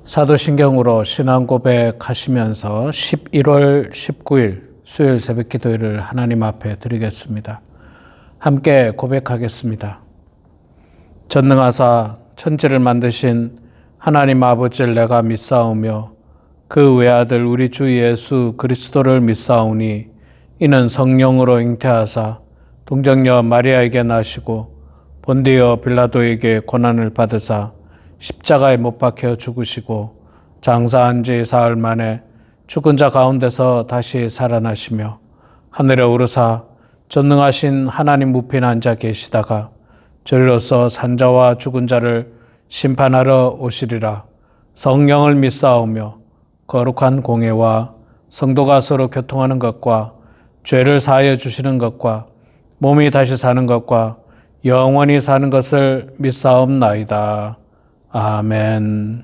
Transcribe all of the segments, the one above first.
사도신경으로 신앙 고백하시면서 11월 19일 수요일 새벽 기도회를 하나님 앞에 드리겠습니다. 함께 고백하겠습니다. 전능하사 천지를 만드신 하나님 아버지를 내가 믿사오며 그 외아들 우리 주 예수 그리스도를 믿사오니 이는 성령으로 잉태하사 동정녀 마리아에게 나시고 본디오 빌라도에게 고난을 받으사 십자가에 못 박혀 죽으시고 장사한 지 사흘 만에 죽은 자 가운데서 다시 살아나시며 하늘에 오르사 전능하신 하나님 우편에 앉아 계시다가 저리로서 산자와 죽은 자를 심판하러 오시리라. 성령을 믿사오며 거룩한 공회와 성도가 서로 교통하는 것과 죄를 사하여 주시는 것과 몸이 다시 사는 것과 영원히 사는 것을 믿사옵나이다. 아멘.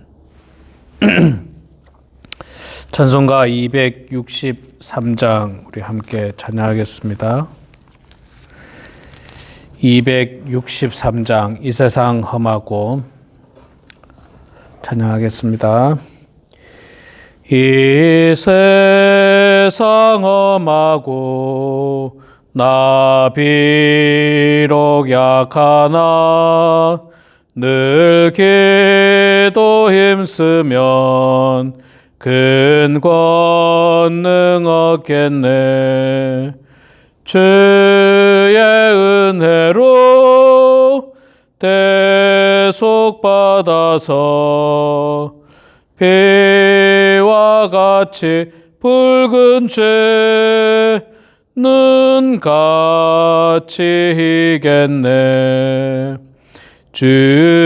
찬송가 263장 우리 함께 찬양하겠습니다. 263장 이 세상 험하고 찬양하겠습니다. 이 세상 험하고 나 비록 약하나 늘 기도 힘쓰면 큰 권능 얻겠네. 주의 은혜로 대속받아서 피와 같이 붉은 죄는 같이 이겠네. 주님의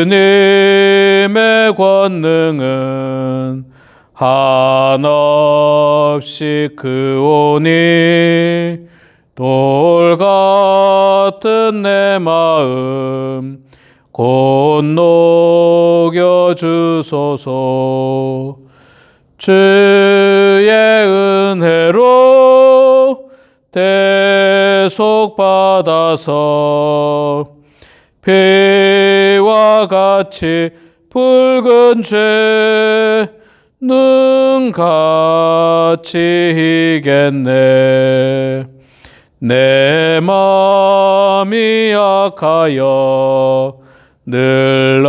권능은 한없이 크오니 돌 같은 내 마음 곧 녹여주소서. 주의 은혜로 대속받아서 피와 같이 붉은 죄는 같이 이겠네. 내 마음이 약하여 늘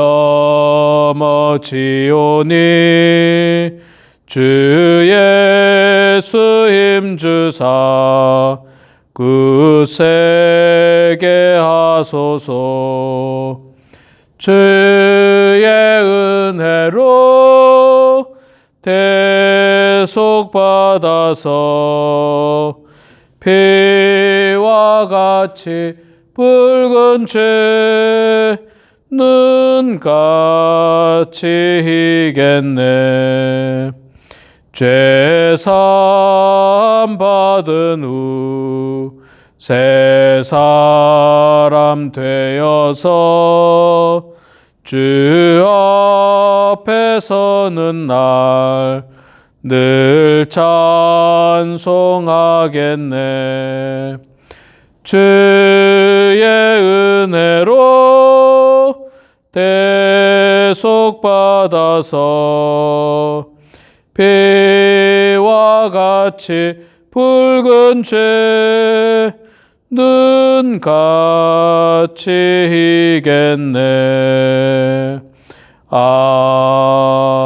넘어지오니 주 예수 힘주사 굳세게 하소서. 주의 은혜로 대속받아서 피와 같이 붉은 죄는 같이 이겠네. 죄사함 받은 후 새 사람 되어서 주 앞에 서는 날 늘 찬송하겠네. 주의 은혜로 대속받아서 피와 같이 붉은 죄는 같이 이겠네. 아멘.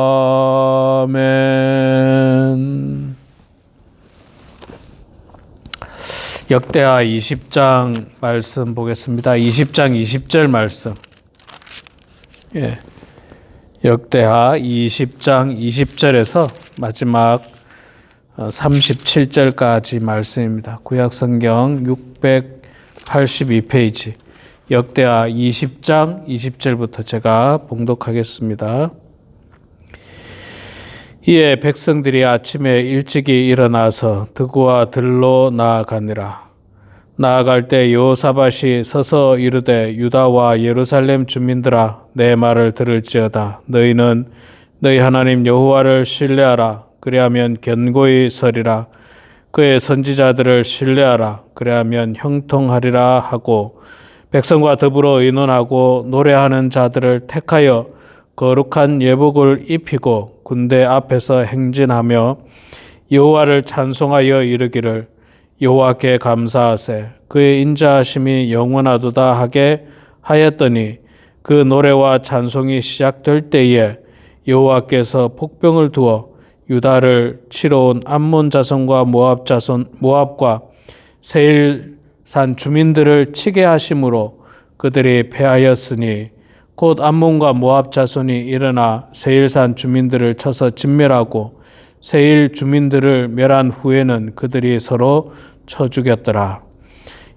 역대하 20장 말씀 보겠습니다. 20장 20절 말씀. 역대하 20장 20절에서 마지막 37절까지 말씀입니다. 구약성경 682페이지 역대하 20장 20절부터 제가 봉독하겠습니다. 이에 백성들이 아침에 일찍이 일어나서 드구와 들로 나아가니라. 나아갈 때 여호사밧이 서서 이르되 유다와 예루살렘 주민들아 내 말을 들을지어다. 너희는 너희 하나님 여호와를 신뢰하라. 그리하면 견고히 서리라. 그의 선지자들을 신뢰하라. 그리하면 형통하리라 하고 백성과 더불어 의논하고 노래하는 자들을 택하여 거룩한 예복을 입히고 군대 앞에서 행진하며 여호와를 찬송하여 이르기를 여호와께 감사하세 그의 인자하심이 영원하도다 하게 하였더니 그 노래와 찬송이 시작될 때에 여호와께서 폭병을 두어 유다를 치러 온 암몬 자손과 모압과 세일산 주민들을 치게 하심으로 그들이 패하였으니 곧 암몬과 모압 자손이 일어나 세일산 주민들을 쳐서 진멸하고 세일 주민들을 멸한 후에는 그들이 서로 쳐 죽였더라.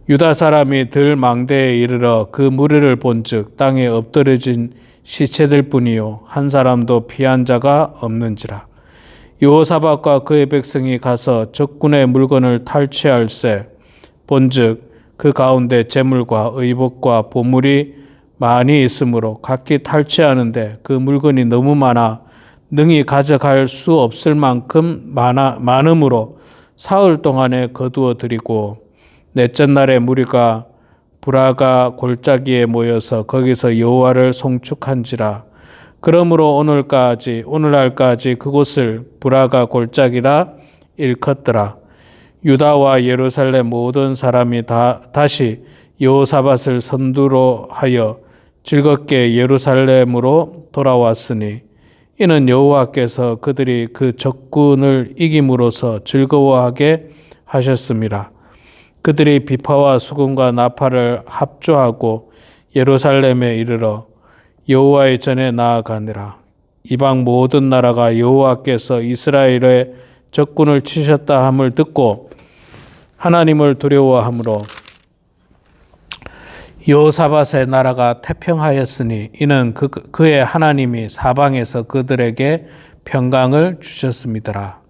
유다 사람이 들 망대에 이르러 그 무리를 본즉 땅에 엎드러진 시체들 뿐이요 한 사람도 피한 자가 없는지라. 여호사밧과 그의 백성이 가서 적군의 물건을 탈취할세 본즉 그 가운데 재물과 의복과 보물이 많이 있으므로 각기 탈취하는데 그 물건이 너무 많아 능히 가져갈 수 없을 만큼 많음으로 사흘 동안에 거두어 들이고 넷째 날에 무리가 브라가 골짜기에 모여서 거기서 여호와를 송축한지라. 그러므로 오늘날까지 그곳을 브라가 골짜기라 일컫더라. 유다와 예루살렘 모든 사람이 다시 여호사밧을 선두로 하여 즐겁게 예루살렘으로 돌아왔으니 이는 여호와께서 그들이 그 적군을 이김으로써 즐거워하게 하셨습니다. 그들이 비파와 수금과 나팔을 합주하고 예루살렘에 이르러 여호와의 전에 나아가니라. 이방 모든 나라가 여호와께서 이스라엘의 적군을 치셨다 함을 듣고 하나님을 두려워하므로 여호사밧의 나라가 태평하였으니 이는 그의 하나님이 사방에서 그들에게 평강을 주셨습니다.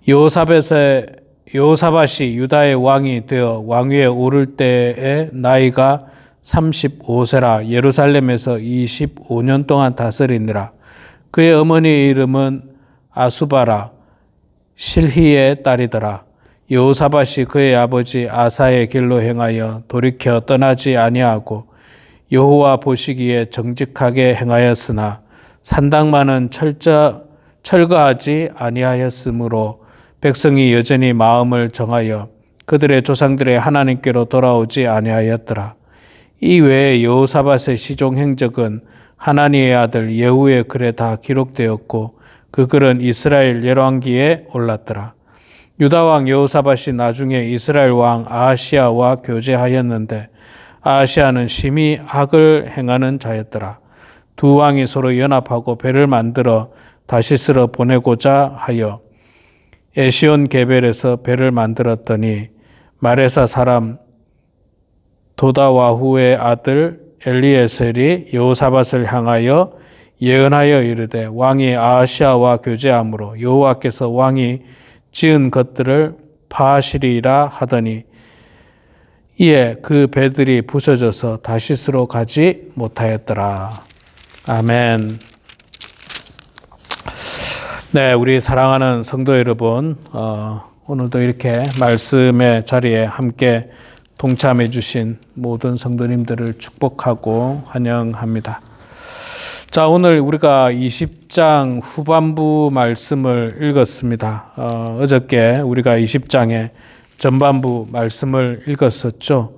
여호사밧이 유다의 왕이 되어 왕위에 오를 때의 나이가 35세라 예루살렘에서 25년 동안 다스리니라. 그의 어머니의 이름은 아수바라 실히의 딸이더라. 여호사밧이 그의 아버지 아사의 길로 행하여 돌이켜 떠나지 아니하고 여호와 보시기에 정직하게 행하였으나 산당만은 철거하지 아니하였으므로 백성이 여전히 마음을 정하여 그들의 조상들의 하나님께로 돌아오지 아니하였더라. 이 외에 여호사밧의 시종 행적은 하나니의 아들 예후의 글에 다 기록되었고 그 글은 이스라엘 열왕기에 올랐더라. 유다 왕 여호사밧이 나중에 이스라엘 왕 아하시아와 교제하였는데 아하시아는 심히 악을 행하는 자였더라. 두 왕이 서로 연합하고 배를 만들어 다시스로 보내고자 하여 에시온 게벨에서 배를 만들었더니 마레사 사람 도다와후의 아들 엘리에셀이 여호사밧을 향하여 예언하여 이르되 왕이 아하시아와 교제하므로 여호와께서 왕이 지은 것들을 파하시리라 하더니 이에 그 배들이 부서져서 다시스로 가지 못하였더라. 아멘. 네, 우리 사랑하는 성도 여러분, 오늘도 이렇게 말씀의 자리에 함께 동참해 주신 모든 성도님들을 축복하고 환영합니다. 자, 오늘 우리가 20장 후반부 말씀을 읽었습니다. 어저께 우리가 20장의 전반부 말씀을 읽었었죠.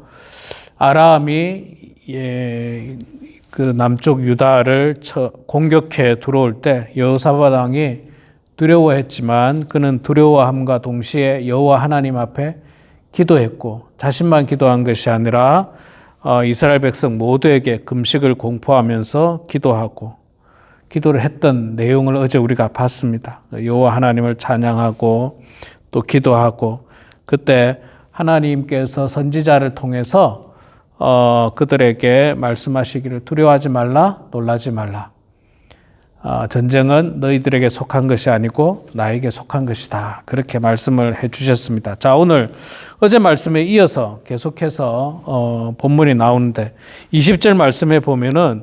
아람이 그 남쪽 유다를 공격해 들어올 때 여호사밧 왕이 두려워했지만 그는 두려워함과 동시에 여호와 하나님 앞에 기도했고 자신만 기도한 것이 아니라 이스라엘 백성 모두에게 금식을 공포하면서 기도를 했던 내용을 어제 우리가 봤습니다. 여호와 하나님을 찬양하고 또 기도하고 그때 하나님께서 선지자를 통해서 그들에게 말씀하시기를 두려워하지 말라, 놀라지 말라. 전쟁은 너희들에게 속한 것이 아니고 나에게 속한 것이다. 그렇게 말씀을 해주셨습니다. 자, 오늘 어제 말씀에 이어서 계속해서 본문이 나오는데 20절 말씀에 보면은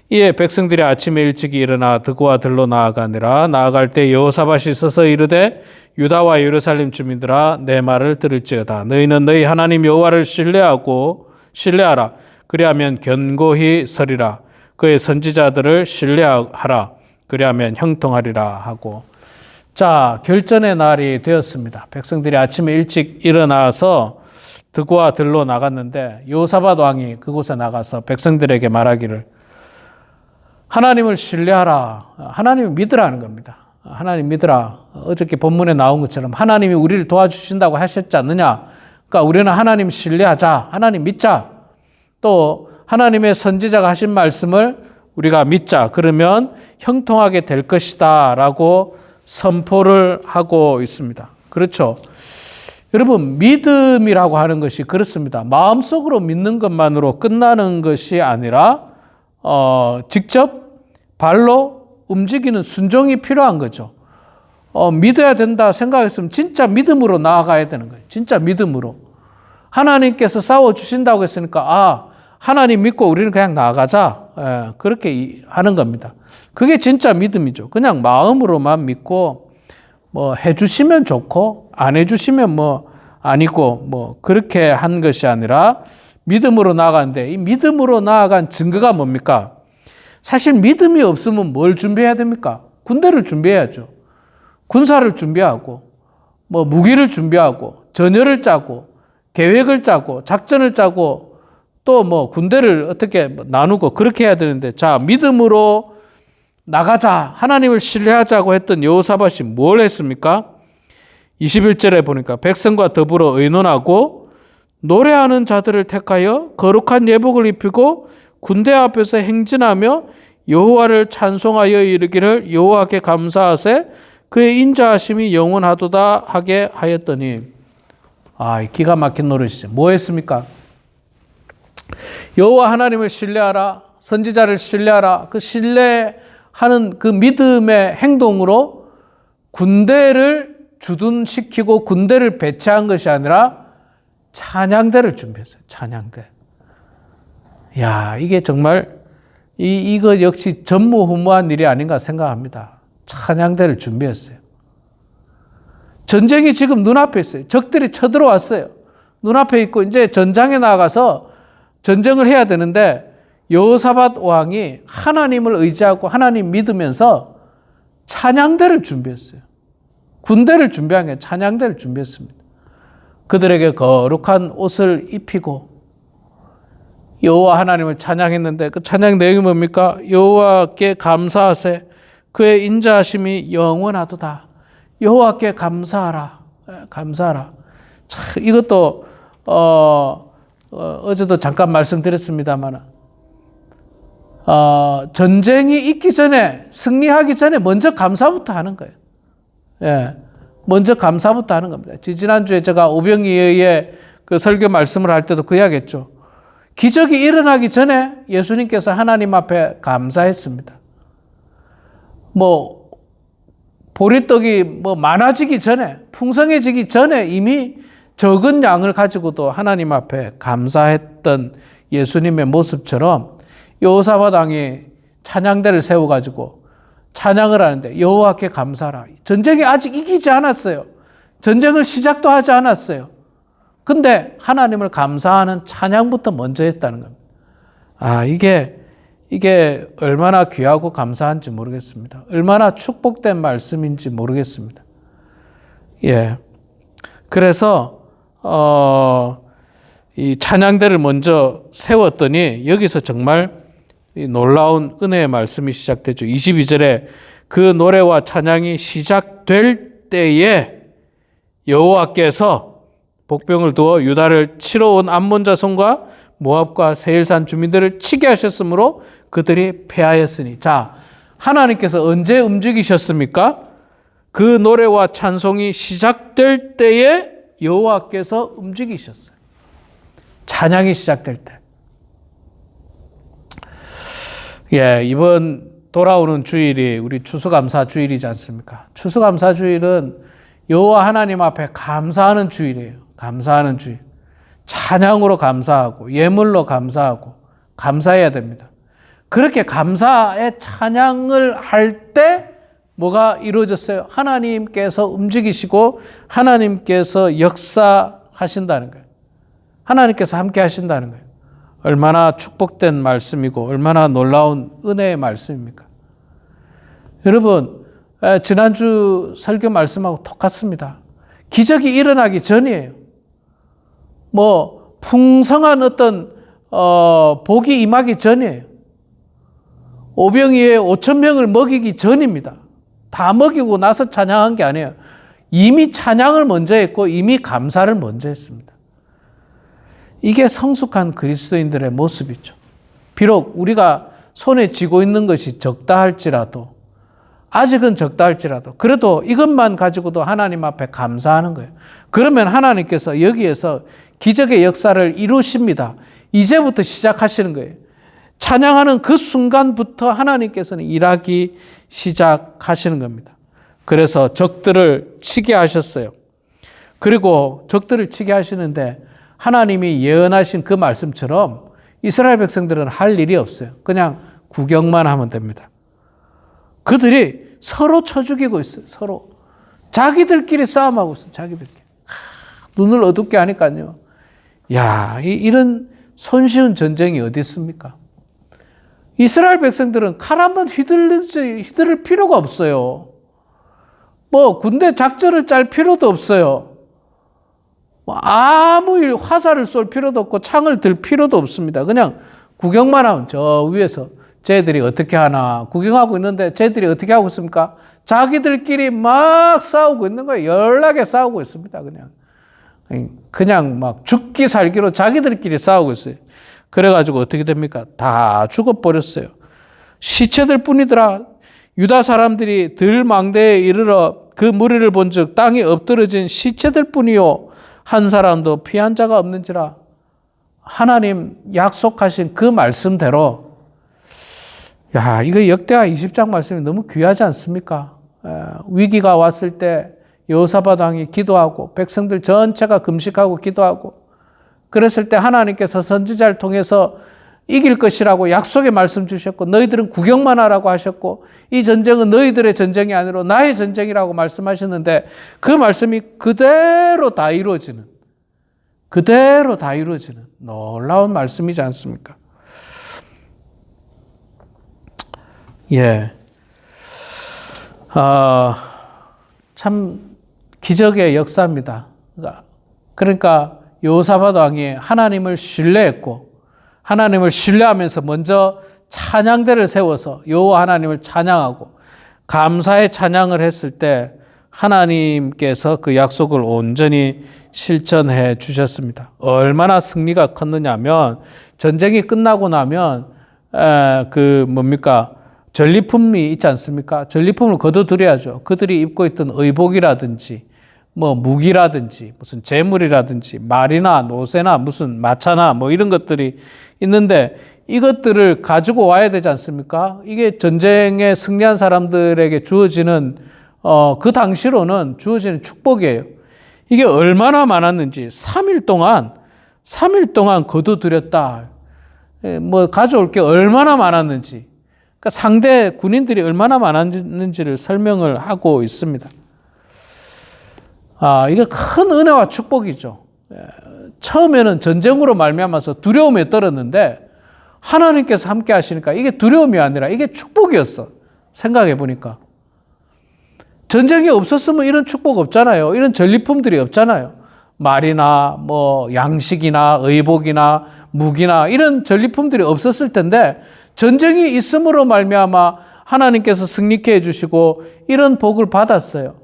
이에 백성들이 아침에 일찍이 일어나 드고와 들로 나아가니라. 나아갈 때 여호사밧이 서서 이르되 유다와 예루살렘 주민들아 내 말을 들을지어다. 너희는 너희 하나님 여호와를 신뢰하라. 그리하면 견고히 서리라. 그의 선지자들을 신뢰하라. 그리하면 형통하리라 하고. 자, 결전의 날이 되었습니다. 백성들이 아침에 일찍 일어나서 드고와 들로 나갔는데 여호사밧 왕이 그곳에 나가서 백성들에게 말하기를 하나님을 신뢰하라. 하나님을 믿으라는 겁니다. 하나님 믿으라. 어저께 본문에 나온 것처럼 하나님이 우리를 도와주신다고 하셨지 않느냐. 그러니까 우리는 하나님 신뢰하자. 하나님 믿자. 또 하나님의 선지자가 하신 말씀을 우리가 믿자. 그러면 형통하게 될 것이다 라고 선포를 하고 있습니다. 그렇죠. 여러분, 믿음이라고 하는 것이 그렇습니다. 마음속으로 믿는 것만으로 끝나는 것이 아니라 직접 발로 움직이는 순종이 필요한 거죠. 믿어야 된다 생각했으면 진짜 믿음으로 나아가야 되는 거예요. 진짜 믿음으로. 하나님께서 싸워주신다고 했으니까 하나님 믿고 우리는 그냥 나아가자. 그렇게 하는 겁니다. 그게 진짜 믿음이죠. 그냥 마음으로만 믿고 뭐 해주시면 좋고 안 해주시면 뭐 아니고 뭐 그렇게 한 것이 아니라 믿음으로 나아가는데 이 믿음으로 나아간 증거가 뭡니까? 사실 믿음이 없으면 뭘 준비해야 됩니까? 군대를 준비해야죠. 군사를 준비하고 뭐 무기를 준비하고 전열을 짜고 계획을 짜고 작전을 짜고 또 뭐 군대를 어떻게 나누고 그렇게 해야 되는데 자, 믿음으로 나가자. 하나님을 신뢰하자고 했던 여호사밧이 뭘 했습니까? 21절에 보니까 백성과 더불어 의논하고 노래하는 자들을 택하여 거룩한 예복을 입히고 군대 앞에서 행진하며 여호와를 찬송하여 이르기를 여호와께 감사하세 그의 인자하심이 영원하도다 하게 하였더니 기가 막힌 노릇이죠. 뭐 했습니까? 여호와 하나님을 신뢰하라. 선지자를 신뢰하라. 그 신뢰하는 그 믿음의 행동으로 군대를 주둔시키고 군대를 배치한 것이 아니라 찬양대를 준비했어요. 찬양대. 야, 이게 정말 이거 역시 전무후무한 일이 아닌가 생각합니다. 찬양대를 준비했어요. 전쟁이 지금 눈앞에 있어요. 적들이 쳐들어왔어요. 눈앞에 있고 이제 전장에 나가서 전쟁을 해야 되는데 여호사밧 왕이 하나님을 의지하고 하나님 믿으면서 찬양대를 준비했어요. 군대를 준비한 게 찬양대를 준비했습니다. 그들에게 거룩한 옷을 입히고 여호와 하나님을 찬양했는데 그 찬양 내용이 뭡니까? 여호와께 감사하세 그의 인자하심이 영원하도다. 여호와께 감사하라. 감사하라. 참, 이것도 어제도 잠깐 말씀드렸습니다만 전쟁이 있기 전에 승리하기 전에 먼저 감사부터 하는 거예요. 예, 먼저 감사부터 하는 겁니다. 지난주에 제가 오병이어의 그 설교 말씀을 할 때도 그 이야기했죠. 기적이 일어나기 전에 예수님께서 하나님 앞에 감사했습니다. 뭐 보리떡이 뭐 많아지기 전에 풍성해지기 전에 이미 적은 양을 가지고도 하나님 앞에 감사했던 예수님의 모습처럼 여호사밧 왕이 찬양대를 세워가지고 찬양을 하는데 여호와께 감사하라. 전쟁이 아직 이기지 않았어요. 전쟁을 시작도 하지 않았어요. 근데 하나님을 감사하는 찬양부터 먼저 했다는 겁니다. 이게 얼마나 귀하고 감사한지 모르겠습니다. 얼마나 축복된 말씀인지 모르겠습니다. 예. 그래서 이 찬양대를 먼저 세웠더니 여기서 정말 이 놀라운 은혜의 말씀이 시작되죠. 22절에 그 노래와 찬양이 시작될 때에 여호와께서 복병을 두어 유다를 치러 온 암몬 자손과 모압과 세일산 주민들을 치게 하셨으므로 그들이 패하였으니. 자, 하나님께서 언제 움직이셨습니까? 그 노래와 찬송이 시작될 때에 여호와께서 움직이셨어요. 찬양이 시작될 때. 예, 이번 돌아오는 주일이 우리 추수감사 주일이지 않습니까? 추수감사 주일은 여호와 하나님 앞에 감사하는 주일이에요. 감사하는 주일. 찬양으로 감사하고 예물로 감사하고 감사해야 됩니다. 그렇게 감사의 찬양을 할 때 뭐가 이루어졌어요? 하나님께서 움직이시고 하나님께서 역사하신다는 거예요. 하나님께서 함께 하신다는 거예요. 얼마나 축복된 말씀이고 얼마나 놀라운 은혜의 말씀입니까? 여러분, 지난주 설교 말씀하고 똑같습니다. 기적이 일어나기 전이에요. 뭐 풍성한 어떤 복이 임하기 전이에요. 오병이에 5,000명을 먹이기 전입니다. 다 먹이고 나서 찬양한 게 아니에요. 이미 찬양을 먼저 했고 이미 감사를 먼저 했습니다. 이게 성숙한 그리스도인들의 모습이죠. 비록 우리가 손에 쥐고 있는 것이 적다 할지라도, 아직은 적다 할지라도, 그래도 이것만 가지고도 하나님 앞에 감사하는 거예요. 그러면 하나님께서 여기에서 기적의 역사를 이루십니다. 이제부터 시작하시는 거예요. 찬양하는 그 순간부터 하나님께서는 일하기 시작하시는 겁니다. 그래서 적들을 치게 하셨어요. 그리고 적들을 치게 하시는데 하나님이 예언하신 그 말씀처럼 이스라엘 백성들은 할 일이 없어요. 그냥 구경만 하면 됩니다. 그들이 서로 쳐 죽이고 있어요. 서로. 자기들끼리 싸움하고 있어요. 자기들끼리. 눈을 어둡게 하니까요. 야, 이런 손쉬운 전쟁이 어디 있습니까? 이스라엘 백성들은 칼 한번 휘두를 필요가 없어요. 뭐 군대 작전을 짤 필요도 없어요. 아무 화살을 쏠 필요도 없고 창을 들 필요도 없습니다. 그냥 구경만 하면 저 위에서 쟤들이 어떻게 하나 구경하고 있는데 쟤들이 어떻게 하고 있습니까? 자기들끼리 막 싸우고 있는 거예요. 연락에 싸우고 있습니다. 그냥 막 죽기 살기로 자기들끼리 싸우고 있어요. 그래가지고 어떻게 됩니까? 다 죽어버렸어요. 시체들 뿐이더라. 유다 사람들이 들망대에 이르러 그 무리를 본즉 땅에 엎드러진 시체들 뿐이요 한 사람도 피한 자가 없는지라. 하나님 약속하신 그 말씀대로, 야, 이거 역대하 20장 말씀이 너무 귀하지 않습니까? 위기가 왔을 때 여호사밧 왕이 기도하고 백성들 전체가 금식하고 기도하고 그랬을 때 하나님께서 선지자를 통해서 이길 것이라고 약속의 말씀 주셨고 너희들은 구경만 하라고 하셨고 이 전쟁은 너희들의 전쟁이 아니라 나의 전쟁이라고 말씀하셨는데 그 말씀이 그대로 다 이루어지는 놀라운 말씀이지 않습니까? 예. 참 기적의 역사입니다. 그러니까 여호사밧 왕이 하나님을 신뢰했고 하나님을 신뢰하면서 먼저 찬양대를 세워서 여호와 하나님을 찬양하고 감사의 찬양을 했을 때 하나님께서 그 약속을 온전히 실천해 주셨습니다. 얼마나 승리가 컸느냐면 전쟁이 끝나고 나면 전리품이 있지 않습니까? 전리품을 거둬들여야죠. 그들이 입고 있던 의복이라든지 뭐 무기라든지 무슨 재물이라든지 말이나 노새나 무슨 마차나 뭐 이런 것들이 있는데 이것들을 가지고 와야 되지 않습니까? 이게 전쟁에 승리한 사람들에게 주어지는 그 당시로는 주어지는 축복이에요. 이게 얼마나 많았는지 3일 동안 거둬들였다. 뭐 가져올 게 얼마나 많았는지, 그러니까 상대 군인들이 얼마나 많았는지를 설명을 하고 있습니다. 이게 큰 은혜와 축복이죠. 처음에는 전쟁으로 말미암아서 두려움에 떨었는데 하나님께서 함께 하시니까 이게 두려움이 아니라 이게 축복이었어. 생각해 보니까. 전쟁이 없었으면 이런 축복 없잖아요. 이런 전리품들이 없잖아요. 말이나 뭐 양식이나 의복이나 무기나 이런 전리품들이 없었을 텐데 전쟁이 있음으로 말미암아 하나님께서 승리케 해주시고 이런 복을 받았어요.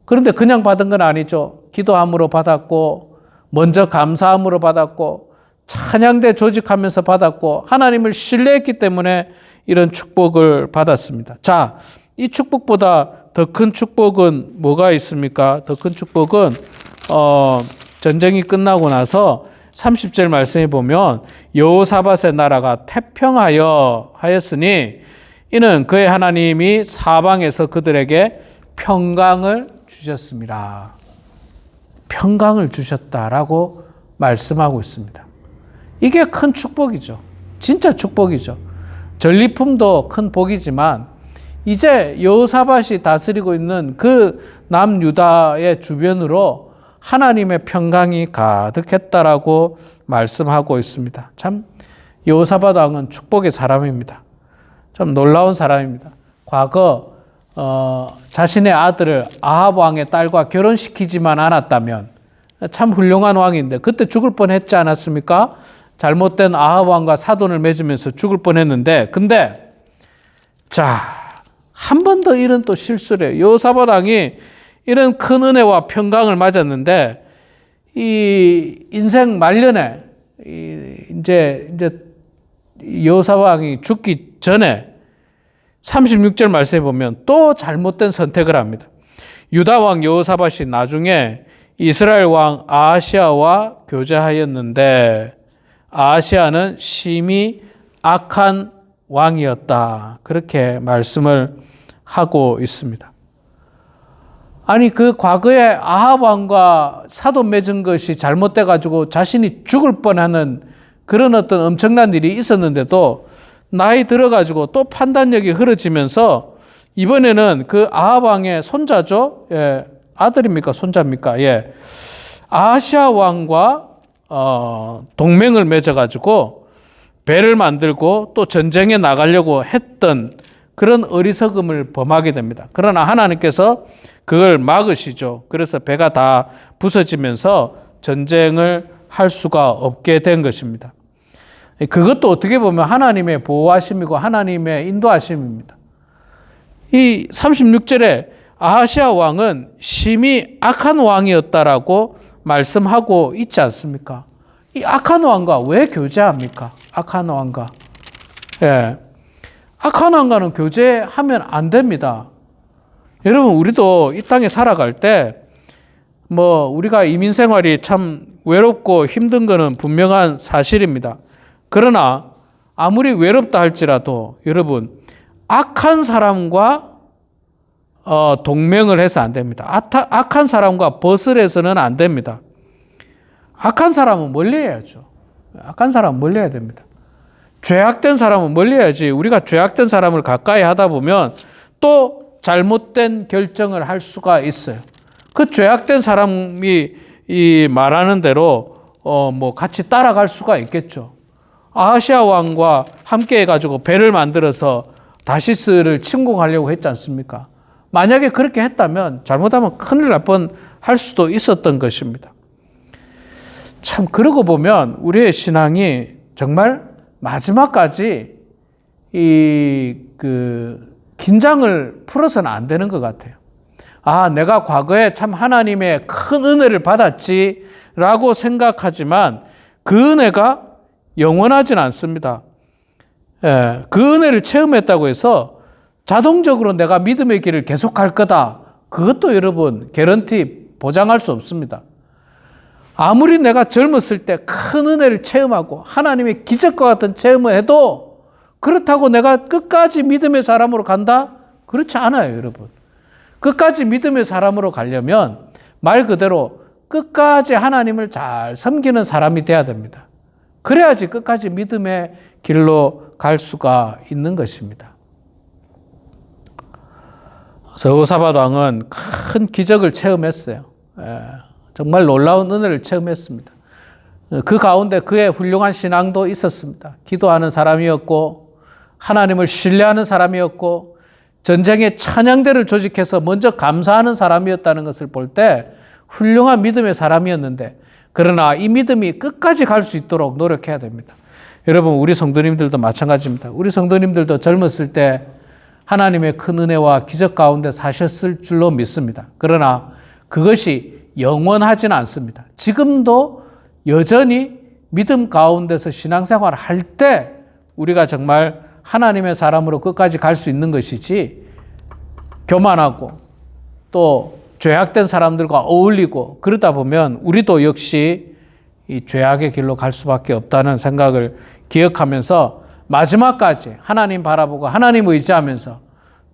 그런데 그냥 받은 건 아니죠. 기도함으로 받았고 먼저 감사함으로 받았고 찬양대 조직하면서 받았고 하나님을 신뢰했기 때문에 이런 축복을 받았습니다. 자, 이 축복보다 더 큰 축복은 뭐가 있습니까? 더 큰 축복은 전쟁이 끝나고 나서 30절 말씀에 보면 여호사밧의 나라가 태평하여 하였으니 이는 그의 하나님이 사방에서 그들에게 평강을 주셨습니다. 평강을 주셨다라고 말씀하고 있습니다. 이게 큰 축복이죠. 진짜 축복이죠. 전리품도 큰 복이지만 이제 여호사밧이 다스리고 있는 그 남유다의 주변으로 하나님의 평강이 가득했다라고 말씀하고 있습니다. 참 여호사밧 왕은 축복의 사람입니다. 좀 놀라운 사람입니다. 과거 자신의 아들을 아합 왕의 딸과 결혼시키지만 않았다면 참 훌륭한 왕인데 그때 죽을 뻔했지 않았습니까? 잘못된 아합 왕과 사돈을 맺으면서 죽을 뻔했는데 근데 한 번 더 이런 또 실수를 해요. 여호사밧 왕이 이런 큰 은혜와 평강을 맞았는데 이 인생 말년에 이제 여호사밧 왕이 죽기 전에 36절 말씀에 보면 또 잘못된 선택을 합니다. 유다 왕 여호사밧이 나중에 이스라엘 왕 아하시아와 교제하였는데 아하시아는 심히 악한 왕이었다. 그렇게 말씀을 하고 있습니다. 아니 그 과거에 아합 왕과 사돈 맺은 것이 잘못돼 가지고 자신이 죽을 뻔하는 그런 어떤 엄청난 일이 있었는데도 나이 들어 가지고 또 판단력이 흐려지면서 이번에는 그 아합 왕의 손자죠. 예, 아들입니까? 손자입니까? 예. 아하시아 왕과 동맹을 맺어 가지고 배를 만들고 또 전쟁에 나가려고 했던 그런 어리석음을 범하게 됩니다. 그러나 하나님께서 그걸 막으시죠. 그래서 배가 다 부서지면서 전쟁을 할 수가 없게 된 것입니다. 그것도 어떻게 보면 하나님의 보호하심이고 하나님의 인도하심입니다. 이 36절에 아하시아 왕은 심히 악한 왕이었다라고 말씀하고 있지 않습니까? 이 악한 왕과 왜 교제합니까? 악한 왕과. 예. 악한 왕과는 교제하면 안 됩니다. 여러분, 우리도 이 땅에 살아갈 때, 우리가 이민 생활이 참 외롭고 힘든 거는 분명한 사실입니다. 그러나, 아무리 외롭다 할지라도, 여러분, 악한 사람과 동맹을 해서 안 됩니다. 악한 사람과 벗을해서는 안 됩니다. 악한 사람은 멀리 해야죠. 악한 사람은 멀리 해야 됩니다. 죄악된 사람은 멀리 해야지. 우리가 죄악된 사람을 가까이 하다 보면 또 잘못된 결정을 할 수가 있어요. 그 죄악된 사람이 이 말하는 대로 같이 따라갈 수가 있겠죠. 아하시아 왕과 함께 해가지고 배를 만들어서 다시스를 침공하려고 했지 않습니까? 만약에 그렇게 했다면 잘못하면 큰일 날 뻔할 수도 있었던 것입니다. 참 그러고 보면 우리의 신앙이 정말 마지막까지 긴장을 풀어서는 안 되는 것 같아요. 내가 과거에 참 하나님의 큰 은혜를 받았지라고 생각하지만 그 은혜가 영원하진 않습니다. 예, 그 은혜를 체험했다고 해서 자동적으로 내가 믿음의 길을 계속할 거다. 그것도 여러분 개런티 보장할 수 없습니다. 아무리 내가 젊었을 때 큰 은혜를 체험하고 하나님의 기적과 같은 체험을 해도 그렇다고 내가 끝까지 믿음의 사람으로 간다? 그렇지 않아요, 여러분. 끝까지 믿음의 사람으로 가려면 말 그대로 끝까지 하나님을 잘 섬기는 사람이 돼야 됩니다. 그래야지 끝까지 믿음의 길로 갈 수가 있는 것입니다. 여호사밧 왕은 큰 기적을 체험했어요. 정말 놀라운 은혜를 체험했습니다. 그 가운데 그의 훌륭한 신앙도 있었습니다. 기도하는 사람이었고 하나님을 신뢰하는 사람이었고 전쟁에 찬양대를 조직해서 먼저 감사하는 사람이었다는 것을 볼 때 훌륭한 믿음의 사람이었는데 그러나 이 믿음이 끝까지 갈 수 있도록 노력해야 됩니다. 여러분, 우리 성도님들도 마찬가지입니다. 우리 성도님들도 젊었을 때 하나님의 큰 은혜와 기적 가운데 사셨을 줄로 믿습니다. 그러나 그것이 영원하지는 않습니다. 지금도 여전히 믿음 가운데서 신앙생활을 할 때 우리가 정말 하나님의 사람으로 끝까지 갈 수 있는 것이지 교만하고 또 죄악된 사람들과 어울리고 그러다 보면 우리도 역시 이 죄악의 길로 갈 수밖에 없다는 생각을 기억하면서 마지막까지 하나님 바라보고 하나님 의지하면서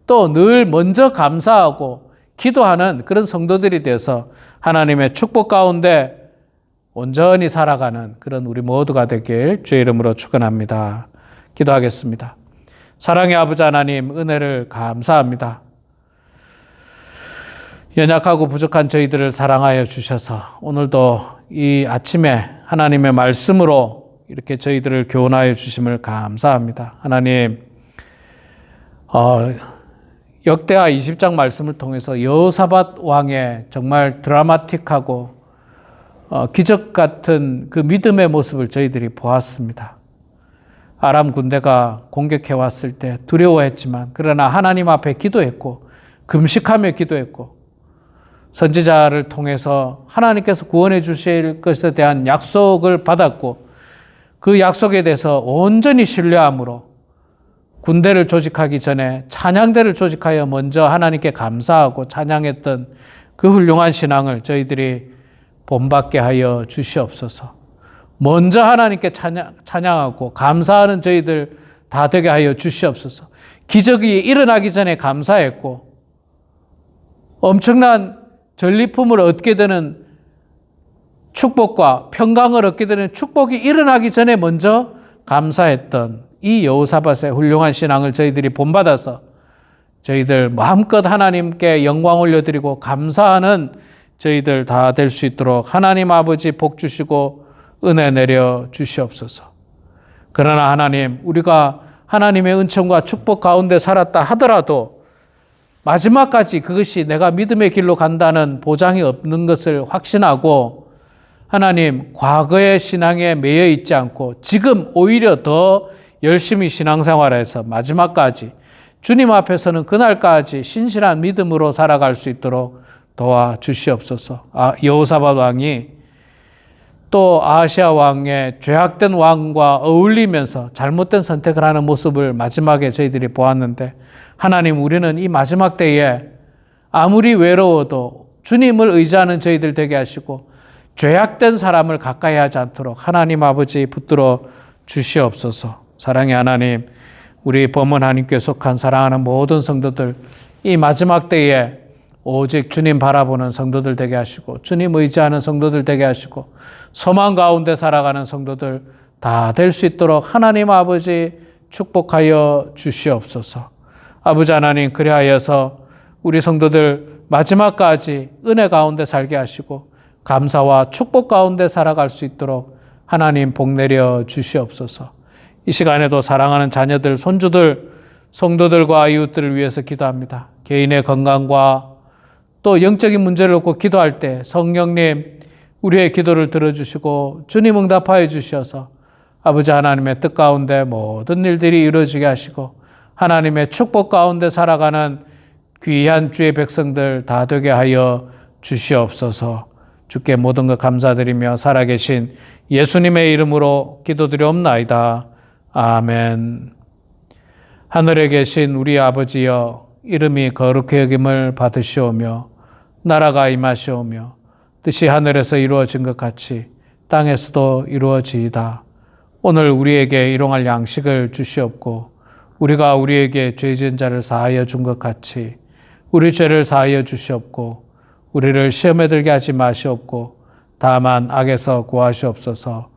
또 늘 먼저 감사하고 기도하는 그런 성도들이 되어서 하나님의 축복 가운데 온전히 살아가는 그런 우리 모두가 되길 주의 이름으로 축원합니다. 기도하겠습니다. 사랑의 아버지 하나님, 은혜를 감사합니다. 연약하고 부족한 저희들을 사랑하여 주셔서 오늘도 이 아침에 하나님의 말씀으로 이렇게 저희들을 교훈하여 주심을 감사합니다. 하나님, 역대하 20장 말씀을 통해서 여호사밧 왕의 정말 드라마틱하고 기적 같은 그 믿음의 모습을 저희들이 보았습니다. 아람 군대가 공격해 왔을 때 두려워했지만 그러나 하나님 앞에 기도했고 금식하며 기도했고 선지자를 통해서 하나님께서 구원해 주실 것에 대한 약속을 받았고 그 약속에 대해서 온전히 신뢰함으로 군대를 조직하기 전에 찬양대를 조직하여 먼저 하나님께 감사하고 찬양했던 그 훌륭한 신앙을 저희들이 본받게 하여 주시옵소서. 먼저 하나님께 찬양하고 감사하는 저희들 다 되게 하여 주시옵소서. 기적이 일어나기 전에 감사했고 엄청난 전리품을 얻게 되는 축복과 평강을 얻게 되는 축복이 일어나기 전에 먼저 감사했던 이 여호사밧의 훌륭한 신앙을 저희들이 본받아서 저희들 마음껏 하나님께 영광 올려드리고 감사하는 저희들 다 될 수 있도록 하나님 아버지 복 주시고 은혜 내려 주시옵소서. 그러나 하나님, 우리가 하나님의 은총과 축복 가운데 살았다 하더라도 마지막까지 그것이 내가 믿음의 길로 간다는 보장이 없는 것을 확신하고 하나님, 과거의 신앙에 매여 있지 않고 지금 오히려 더 열심히 신앙생활해서 마지막까지 주님 앞에서는 그날까지 신실한 믿음으로 살아갈 수 있도록 도와주시옵소서. 여호사밧 왕이 또 아하시아 왕의 죄악된 왕과 어울리면서 잘못된 선택을 하는 모습을 마지막에 저희들이 보았는데 하나님, 우리는 이 마지막 때에 아무리 외로워도 주님을 의지하는 저희들 되게 하시고 죄악된 사람을 가까이 하지 않도록 하나님 아버지 붙들어 주시옵소서. 사랑의 하나님, 우리 범은 하나님께 속한 사랑하는 모든 성도들 이 마지막 때에 오직 주님 바라보는 성도들 되게 하시고 주님 의지하는 성도들 되게 하시고 소망 가운데 살아가는 성도들 다 될 수 있도록 하나님 아버지 축복하여 주시옵소서. 아버지 하나님, 그리하여서 우리 성도들 마지막까지 은혜 가운데 살게 하시고 감사와 축복 가운데 살아갈 수 있도록 하나님 복 내려 주시옵소서. 이 시간에도 사랑하는 자녀들, 손주들, 성도들과 이웃들을 위해서 기도합니다. 개인의 건강과 또 영적인 문제를 놓고 기도할 때 성령님 우리의 기도를 들어주시고 주님 응답하여 주셔서 아버지 하나님의 뜻 가운데 모든 일들이 이루어지게 하시고 하나님의 축복 가운데 살아가는 귀한 주의 백성들 다 되게 하여 주시옵소서. 주께 모든 것 감사드리며 살아계신 예수님의 이름으로 기도드리옵나이다. 아멘. 하늘에 계신 우리 아버지여, 이름이 거룩히 여김을 받으시오며 나라가 임하시오며 뜻이 하늘에서 이루어진 것 같이 땅에서도 이루어지이다. 오늘 우리에게 일용할 양식을 주시옵고 우리가 우리에게 죄 지은 자를 사하여 준 것 같이 우리 죄를 사하여 주시옵고 우리를 시험에 들게 하지 마시옵고 다만 악에서 구하시옵소서.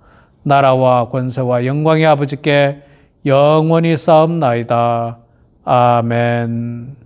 나라와 권세와 영광이 아버지께 영원히 쌓옵나이다. 아멘.